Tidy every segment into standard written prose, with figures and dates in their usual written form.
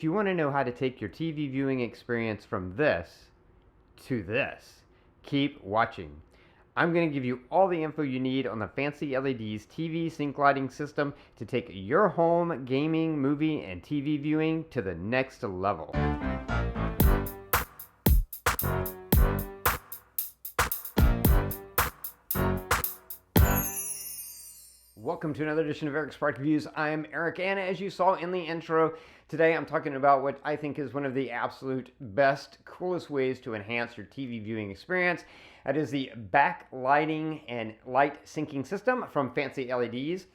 If you want to know how to take your TV viewing experience from this to this, keep watching. I'm going to give you all the info you need on the FANCYLEDS TV sync lighting system to take your home gaming, movie, and TV viewing to the next level. Welcome to another edition of Eric's Product Reviews. I'm Eric, and as you saw in the intro, today I'm talking about what I think is one of the absolute best, coolest ways to enhance your TV viewing experience. That is the backlighting and light syncing system from FANCYLEDS.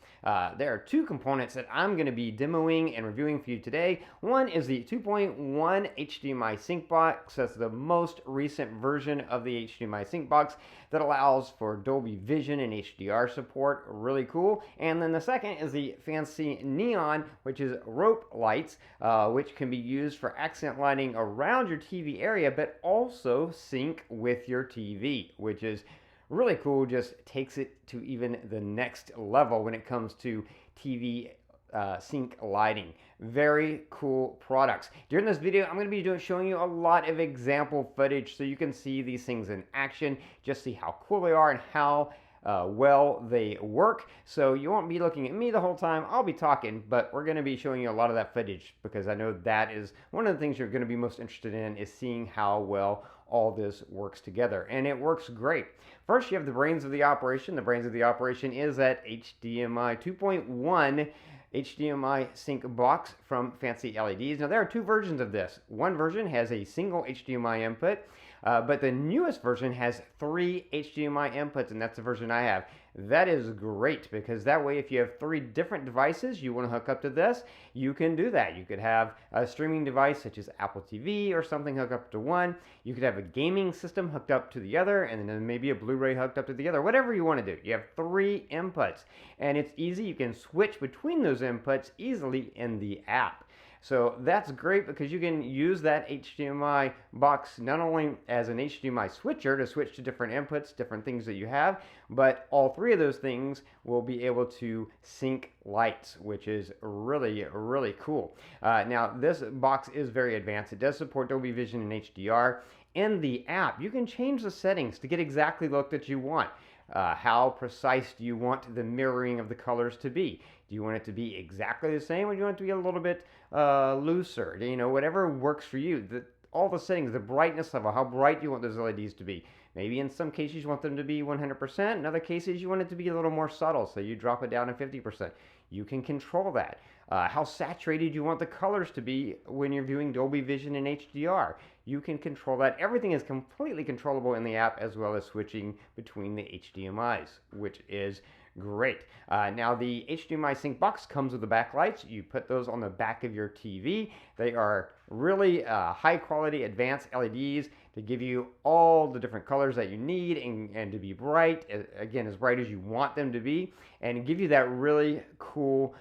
There are two components that I'm going to be demoing and reviewing for you today. One is the 2.1 HDMI sync box. That's the most recent version of the HDMI sync box that allows for Dolby Vision and HDR support. Really cool. And then the second is the fancy neon, which is rope lights, which can be used for accent lighting around your TV area, but also sync with your TV, which is really cool. Just takes it to even the next level when it comes to TV sync lighting. Very cool products. During this video, I'm going to be showing you a lot of example footage so you can see these things in action, just see how cool they are and how well they work. So you won't be looking at me the whole time. I'll be talking, but we're going to be showing you a lot of that footage because I know that is one of the things you're going to be most interested in, is seeing how well all this works together. And it works great. First, you have the brains of the operation. The brains of the operation is that HDMI 2.1 HDMI sync box from FANCYLEDS. Now, there are two versions of this. One version has a single HDMI input, but the newest version has 3 HDMI inputs, and that's the version I have. That is great because that way, if you have 3 different devices you want to hook up to this, you can do that. You could have a streaming device such as Apple TV or something hooked up to one. You could have a gaming system hooked up to the other, and then maybe a Blu-ray hooked up to the other. Whatever you want to do. You have 3 inputs, and it's easy. You can switch between those inputs easily in the app. So that's great because you can use that HDMI box not only as an HDMI switcher to switch to different inputs, different things that you have, but all 3 of those things will be able to sync lights, which is really, really cool. Now, this box is very advanced. It does support Dolby Vision and HDR. In the app, you can change the settings to get exactly the look that you want. How precise do you want the mirroring of the colors to be? Do you want it to be exactly the same, or do you want it to be a little bit looser? You know, whatever works for you. All the settings, the brightness level, how bright you want those LEDs to be. Maybe in some cases you want them to be 100%. In other cases you want it to be a little more subtle, so you drop it down to 50%. You can control that. How saturated you want the colors to be when you're viewing Dolby Vision and HDR. You can control that. Everything is completely controllable in the app, as well as switching between the HDMIs, which is great. Now, the HDMI sync box comes with the backlights. You put those on the back of your TV. They are really high quality advanced LEDs to give you all the different colors that you need and to be bright, again, as bright as you want them to be, and give you that really cool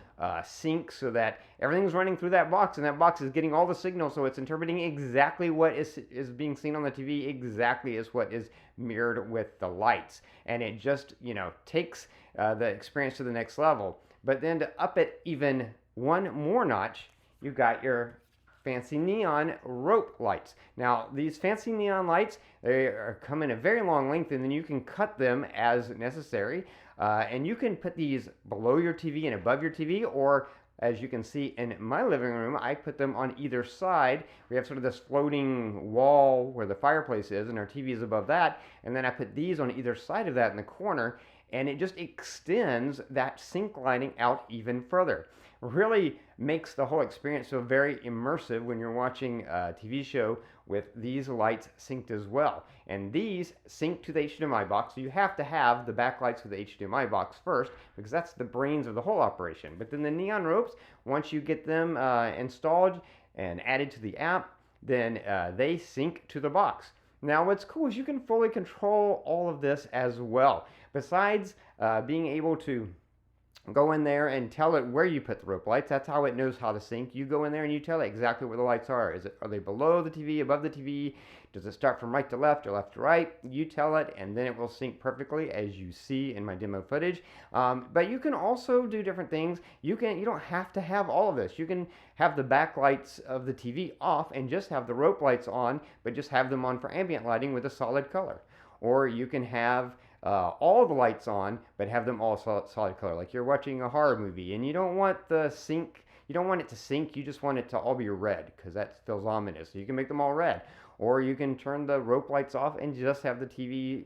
sync so that everything's running through that box, and that box is getting all the signals, so it's interpreting exactly what is being seen on the TV, exactly as what is mirrored with the lights. And it just, you know, takes the experience to the next level. But then to up it even one more notch, you've got your fancy neon rope lights. Now, these fancy neon lights, they come in a very long length, and then you can cut them as necessary. And you can put these below your TV and above your TV, or as you can see in my living room, I put them on either side. We have sort of this floating wall where the fireplace is, and our TV is above that. And then I put these on either side of that in the corner, and it just extends that sync lighting out even further. Really makes the whole experience so very immersive when you're watching a TV show with these lights synced as well. And these sync to the HDMI box, so you have to have the backlights with the HDMI box first, because that's the brains of the whole operation. But then the neon ropes, once you get them installed and added to the app, then they sync to the box. Now, what's cool is you can fully control all of this as well. Besides being able to go in there and tell it where you put the rope lights. That's how it knows how to sync. You go in there and you tell it exactly where the lights are. Are they below the TV, above the TV? Does it start from right to left or left to right? You tell it, and then it will sync perfectly, as you see in my demo footage. But you can also do different things. You don't have to have all of this. You can have the backlights of the TV off and just have the rope lights on, but just have them on for ambient lighting with a solid color. Or you can have all the lights on, but have them all solid color. Like you're watching a horror movie and you don't want it to sync, you just want it to all be red, because that feels ominous. So you can make them all red. Or you can turn the rope lights off and just have the TV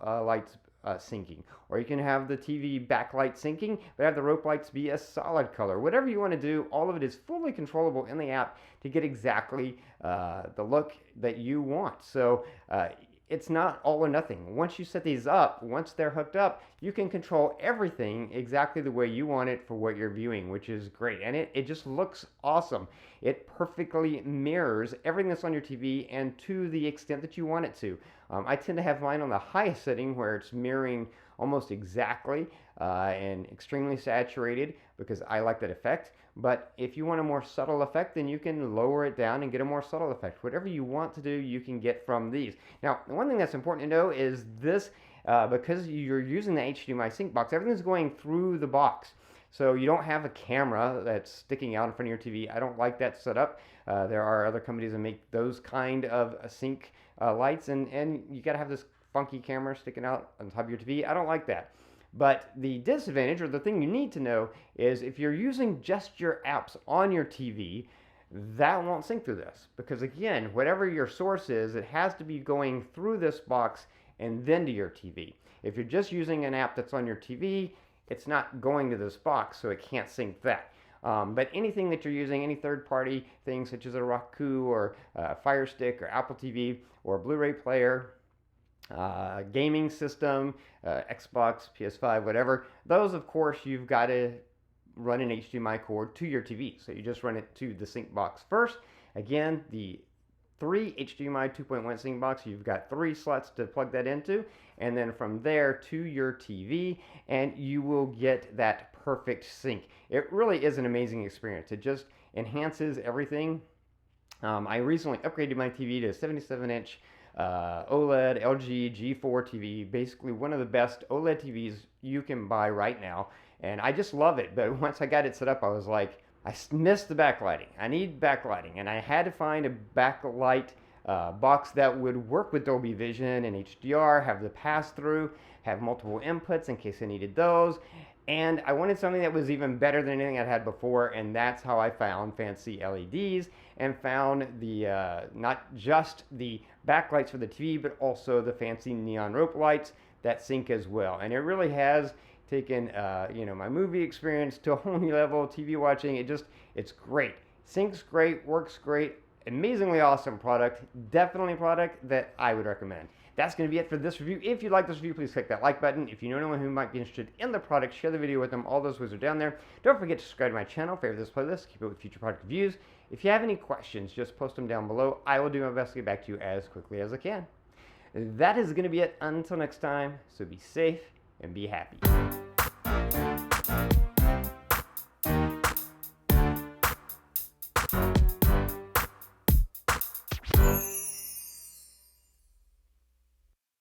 lights syncing. Or you can have the TV backlight syncing, but have the rope lights be a solid color. Whatever you want to do, all of it is fully controllable in the app to get exactly the look that you want. So it's not all or nothing. Once you set these up, once they're hooked up, you can control everything exactly the way you want it for what you're viewing, which is great. And it just looks awesome. It perfectly mirrors everything that's on your TV, and to the extent that you want it to. I tend to have mine on the highest setting, where it's mirroring almost exactly and extremely saturated, because I like that effect. But if you want a more subtle effect, then you can lower it down and get a more subtle effect. Whatever you want to do, you can get from these. Now, the one thing that's important to know is this, because you're using the HDMI sync box, everything's going through the box. So you don't have a camera that's sticking out in front of your TV. I don't like that setup. There are other companies that make those kind of sync lights, and you got to have this funky camera sticking out on top of your TV. I don't like that. But the disadvantage, or the thing you need to know, is if you're using just your apps on your TV, that won't sync through this. Because again, whatever your source is, it has to be going through this box and then to your TV. If you're just using an app that's on your TV, it's not going to this box, so it can't sync that. But anything that you're using, any third-party things such as a Roku or Fire Stick or Apple TV or Blu-ray player, gaming system, Xbox, PS5, whatever, those, of course, you've got to run an HDMI cord to your TV. So you just run it to the sync box first. Again, the 3 HDMI 2.1 sync box, you've got 3 slots to plug that into, and then from there to your TV, and you will get that perfect sync. It really is an amazing experience. It just enhances everything. I recently upgraded my TV to a 77-inch OLED LG G4 TV, basically one of the best OLED TVs you can buy right now, and I just love it. But once I got it set up, I was like, I missed the backlighting. I need backlighting, and I had to find a backlight box that would work with Dolby Vision and HDR, have the pass-through, have multiple inputs in case I needed those. And I wanted something that was even better than anything I'd had before, and that's how I found FANCYLEDs, and found the not just the backlights for the TV, but also the fancy neon rope lights that sync as well. And it really has taken my movie experience to a whole new level. TV watching, it's great. Syncs great, works great, amazingly awesome product. Definitely a product that I would recommend. That's going to be it for this review. If you like this review, please click that like button. If you know anyone who might be interested in the product, share the video with them. All those ways are down there. Don't forget to subscribe to my channel, favorite this playlist, keep up with future product reviews. If you have any questions, just post them down below. I will do my best to get back to you as quickly as I can. That is going to be it until next time, so be safe and be happy.